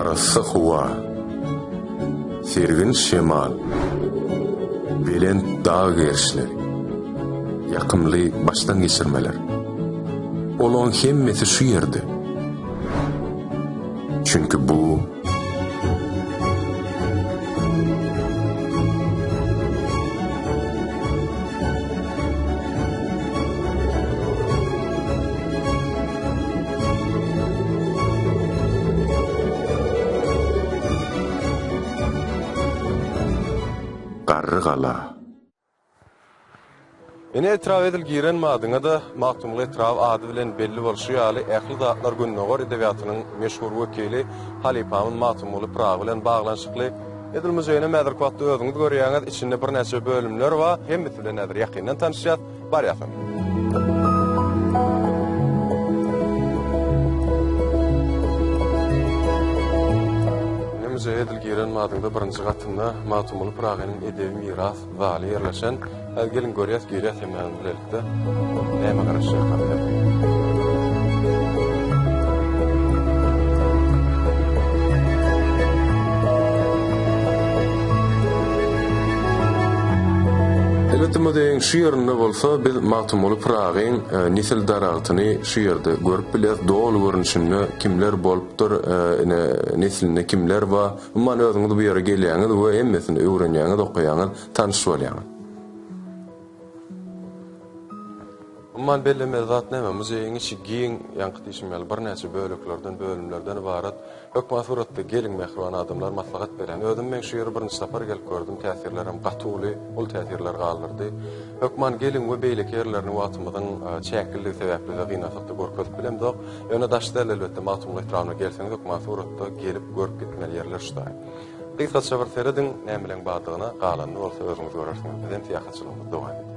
Arası huwa, sergin şemal, belent dağ gerişleri, yakımlı baştan geçirmeler. Olan hemmeti şu yerde. Çünkü bu Qarrıqala. Ene etraf edil giren madyňa da maktumly etraf ady bilen belli bolşy ýaly ähli zatlar günnägör edebiýatynyň meşhur wekili Halipamyň maktumly Prag bilen baglanşykly edil muzeýine mädir kwatda özüňiz görýäňiz içinde bir näçe bölümler we hemmeti bilen nädir ýakynan tanışýat bar ýatyň. Muzeýe edil giren madyňda birinji gatynda maktumly Pragyň edebi miras zaly ýerleşen. Gelin görýäs giýýär hemen bilelikde. Näme garaşýar? Elbette muzeýiň şu ýerinde bolsa biz maktumly Pragyň nisil daragyny şu ýerde görüp biler, dol görünüşini kimler bolupdyr, nisilinde kimler we umman özüňiz bu ýere gelýäňiz we hemmesini öwrenýäňiz, okuýaňyz, tanyşyp bolýaňyz. Umman belli mezat näme muzeýiň içi giň ýanky diýişmeli bir näçe bölümlerden ibarat. Hökümet suratda gelin mehriban adamlar maslahat beren. Özüm men şu ýere birinji sapar gelip gördüm, täsirlerim gatyly, ol täsirler galdyry. Hökümet gelin we beýleki ýerlerini watymyň çäkilligi sebäpli de gynasakda görkezip bilemdik. Ýöne daşdal elbetde maktumly etrawyna gelseňiz hökümet suratda gelip görüp gitmeli ýerler şuday. Kysgaça bir seredin näme bilen bagdygyna galandy bolsa özüňiz görersiňiz. Bizden tiýahatçylygymyz dowam etdi.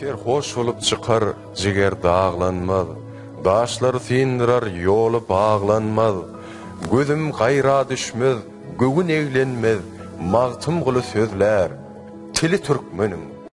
Serhoş olup çıkar, jiger dağlanmaz. Daşlar sindirar, yolu bağlanmaz. Gözüm gayra düşmez, gögün eğlenmez. Mağtım gulu sözler, tili Türkmenin